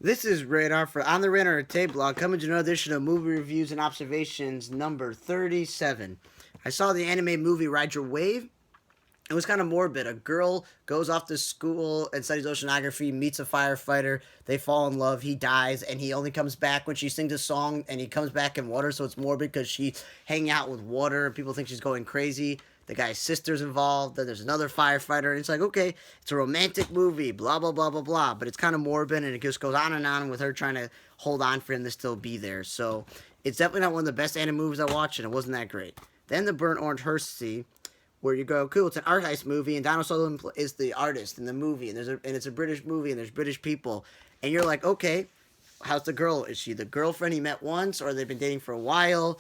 This is Radar for On the Radar Tape Blog, coming to another edition of Movie Reviews and Observations number 37. I saw the anime movie Ride Your Wave. It was kind of morbid. A girl goes off to school and studies oceanography, meets a firefighter, they fall in love, he dies, and he only comes back when she sings a song, and he comes back in water, so it's morbid because she's hanging out with water, and people think she's going crazy. The guy's sister's involved, then there's another firefighter, and it's like, okay, it's a romantic movie, blah, blah, blah, blah, blah, but it's kind of morbid, and it just goes on and on with her trying to hold on for him to still be there, so it's definitely not one of the best anime movies I watched, and it wasn't that great. Then the Burnt Orange Heartseed, where you go, cool, it's an art heist movie, and Donald Sutherland is the artist in the movie, and it's a British movie, and there's British people, and you're like, okay, how's the girl? Is she the girlfriend he met once, or they've been dating for a while?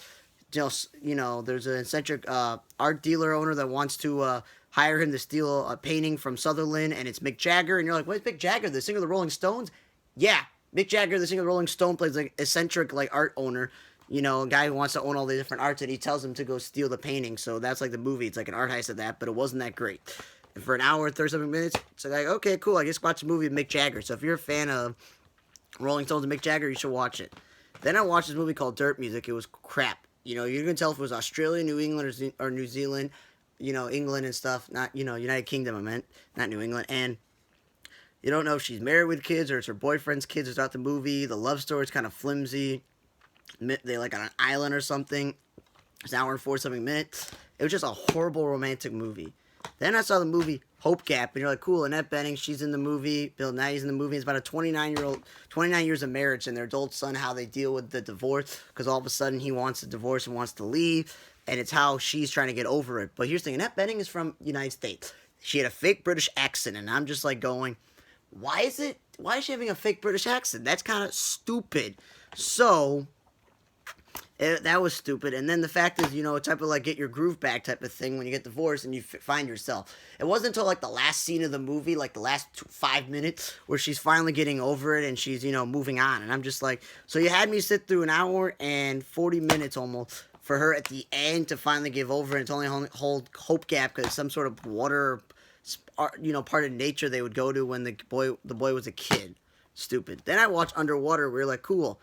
There's an eccentric art dealer owner that wants to hire him to steal a painting from Sutherland, and it's Mick Jagger, and you're like, what's Mick Jagger, the singer of the Rolling Stones? Yeah, Mick Jagger, the singer of the Rolling Stone, plays like eccentric like art owner, a guy who wants to own all the different arts, and he tells him to go steal the painting. So that's like the movie. It's like an art heist of that, but it wasn't that great. And for an hour and 37 minutes, it's like, okay, cool. I just watched a movie with Mick Jagger. So if you're a fan of Rolling Stones and Mick Jagger, you should watch it. Then I watched this movie called Dirt Music. It was crap. You can tell if it was Australia, New England, or New Zealand, England and stuff. Not, United Kingdom, I meant, not New England. And you don't know if she's married with kids or it's her boyfriend's kids throughout the movie. The love story's kind of flimsy. They like on an island or something. It's an hour and 47 minutes. It was just a horrible romantic movie. Then I saw the movie Hope Gap, and you're like, cool, Annette Bening, she's in the movie. Bill Nighy's in the movie. It's about a 29 years of marriage and their adult son, how they deal with the divorce, because all of a sudden he wants a divorce and wants to leave, and it's how she's trying to get over it. But here's the thing, Annette Bening is from United States. She had a fake British accent, and I'm just like going, why is she having a fake British accent? That's kind of stupid. So that was stupid. And then the fact is, a type of like get your groove back type of thing when you get divorced and you find yourself. It wasn't until like the last scene of the movie, like the last 5 minutes, where she's finally getting over it and she's, moving on. And I'm just like, so you had me sit through an hour and 40 minutes almost for her at the end to finally give over, and it's only hold Hope Gap because some sort of water, part of nature they would go to when the boy was a kid. Stupid. Then I watched Underwater. We are like, cool,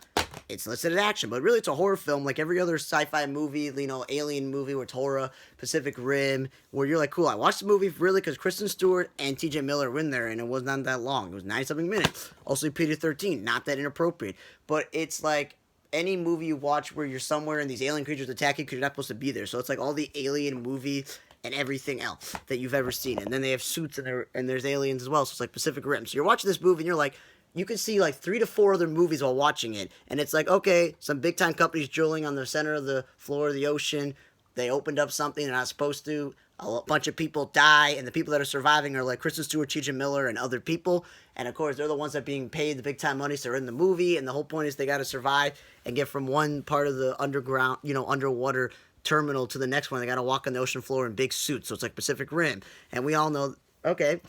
it's listed as action, but really it's a horror film like every other sci-fi movie, alien movie where it's horror, Pacific Rim, where you're like, cool, I watched the movie really because Kristen Stewart and TJ Miller were in there, and it was not that long. It was 90-something minutes. Also PG-13, not that inappropriate. But it's like any movie you watch where you're somewhere and these alien creatures attack you because you're not supposed to be there. So it's like all the alien movies and everything else that you've ever seen. And then they have suits and there's aliens as well. So it's like Pacific Rim. So you're watching this movie and you're like, you can see like 3 to 4 other movies while watching it, and it's like, okay, some big time companies drilling on the center of the floor of the ocean. They opened up something they're not supposed to. A bunch of people die, and the people that are surviving are like Kristen Stewart, T.J. Miller, and other people. And of course, they're the ones that are being paid the big time money, so they're in the movie. And the whole point is they got to survive and get from one part of the underground, underwater terminal to the next one. They got to walk on the ocean floor in big suits, so it's like Pacific Rim. And we all know, okay,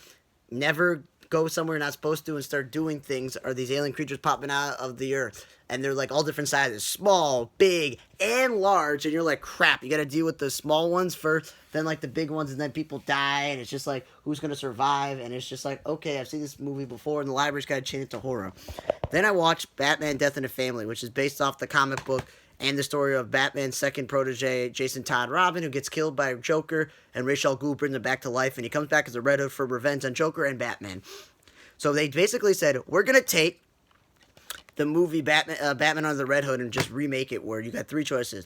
never go somewhere you're not supposed to and start doing things, are these alien creatures popping out of the earth, and they're like all different sizes, small, big, and large, and you're like, crap, you gotta deal with the small ones first, then like the big ones, and then people die, and it's just like, who's gonna survive? And it's just like, okay, I've seen this movie before, and the library's gotta change it to horror. Then I watched Batman Death in the Family, which is based off the comic book and the story of Batman's second protege, Jason Todd Robin, who gets killed by Joker, and Ra's al Ghul brings him back to life, and he comes back as a Red Hood for revenge on Joker and Batman. So they basically said, we're going to take the movie Batman Under the Red Hood and just remake it, where you got 3 choices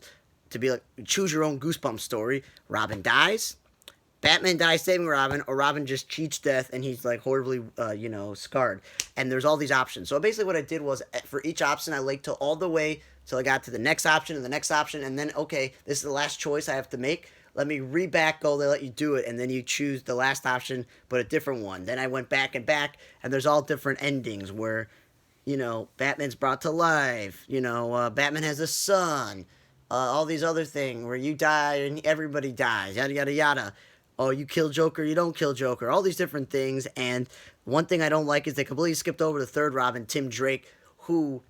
to be like, choose your own Goosebumps story. Robin dies, Batman dies saving Robin, or Robin just cheats death and he's like horribly, scarred. And there's all these options. So basically what I did was, for each option, I linked to all the way till I got to the next option and the next option, and then, okay, this is the last choice I have to make. Let me re-back go, they let you do it, and then you choose the last option, but a different one. Then I went back and back, and there's all different endings where, Batman's brought to life, Batman has a son, all these other things where you die and everybody dies, yada, yada, yada. Oh, you kill Joker, you don't kill Joker, all these different things. And one thing I don't like is they completely skipped over the third Robin, Tim Drake, who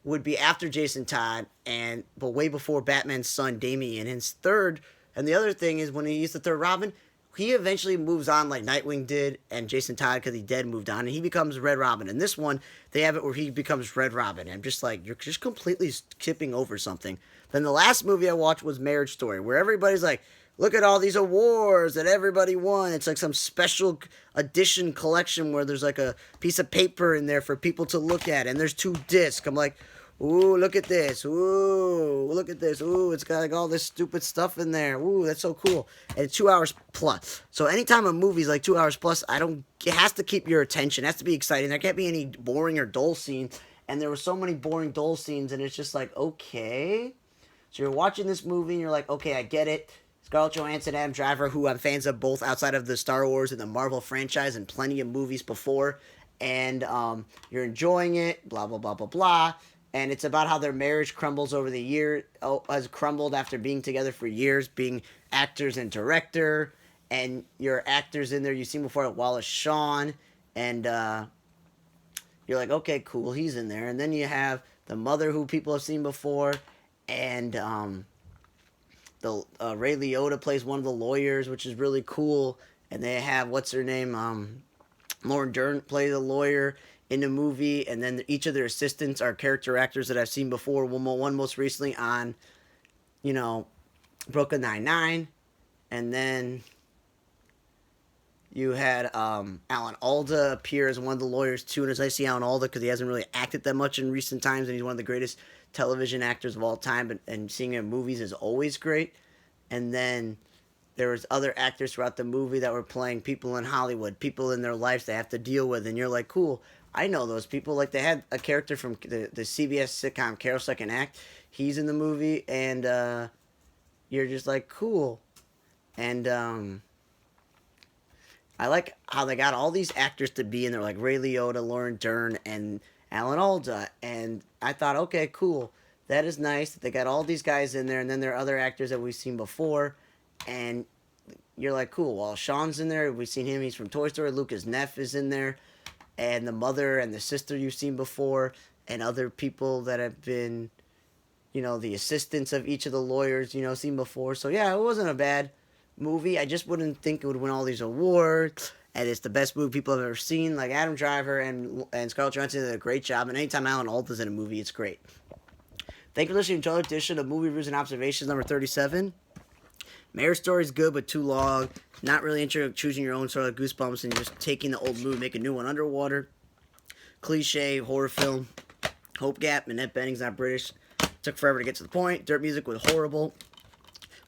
would be after Jason Todd, but way before Batman's son Damian. And his third, and the other thing is when he used the third Robin, he eventually moves on like Nightwing did and Jason Todd because he dead moved on and he becomes Red Robin. In this one, they have it where he becomes Red Robin. And I'm just like, you're just completely skipping over something. Then the last movie I watched was Marriage Story, where everybody's like, look at all these awards that everybody won. It's like some special edition collection where there's like a piece of paper in there for people to look at, and there's 2 discs. I'm like, ooh, look at this. Ooh, look at this. Ooh, it's got like all this stupid stuff in there. Ooh, that's so cool. And it's 2 hours plus. So anytime a movie's like 2 hours plus, it has to keep your attention. It has to be exciting. There can't be any boring or dull scenes. And there were so many boring, dull scenes, and it's just like, okay. So you're watching this movie, and you're like, okay, I get it. Scarlett Johansson, Adam Driver, who I'm fans of both outside of the Star Wars and the Marvel franchise and plenty of movies before. And you're enjoying it, blah, blah, blah, blah, blah. And it's about how their marriage crumbles over the year, has crumbled after being together for years, being actors and director. And your actors in there you've seen before, Wallace Shawn. And you're like, okay, cool, he's in there. And then you have the mother who people have seen before. And the Ray Liotta plays one of the lawyers, which is really cool. And they have, what's her name? Lauren Dern plays a lawyer in the movie. And then each of their assistants are character actors that I've seen before. One most recently on, Brooklyn Nine-Nine. And then you had Alan Alda appear as one of the lawyers too. And as I see Alan Alda, because he hasn't really acted that much in recent times, and he's one of the greatest television actors of all time, and seeing him in movies is always great. And then there was other actors throughout the movie that were playing people in Hollywood, people in their lives they have to deal with, and you're like, cool, I know those people. Like, they had a character from the CBS sitcom Carol Second Act. He's in the movie, and you're just like, cool. And I like how they got all these actors to be in there, like Ray Liotta, Lauren Dern, and Alan Alda. And I thought, okay, cool. That is nice that they got all these guys in there, and then there are other actors that we've seen before. And you're like, cool. Well, Sean's in there. We've seen him. He's from Toy Story. Lucas Neff is in there. And the mother and the sister you've seen before. And other people that have been, the assistants of each of the lawyers, seen before. So, yeah, it wasn't a bad movie. I just wouldn't think it would win all these awards. And it's the best movie people have ever seen. Like, Adam Driver and Scarlett Johansson did a great job. And anytime Alan Alda's in a movie, it's great. Thank you for listening to another edition of Movie Reviews and Observations number 37. Marriage Story is good, but too long. Not really interested in choosing your own sort of Goosebumps and just taking the old movie, make a new one underwater. Cliche, horror film. Hope Gap, Annette Bening's not British. Took forever to get to the point. Dirt Music was horrible.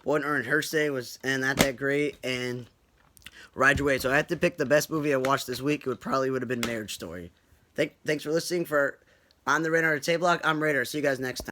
Boy and Hersey was not that great. And Ride Your Wave. So I had to pick the best movie I watched this week. It would have been Marriage Story. Thanks for listening for On the Radar Table Block. I'm Radar. See you guys next time.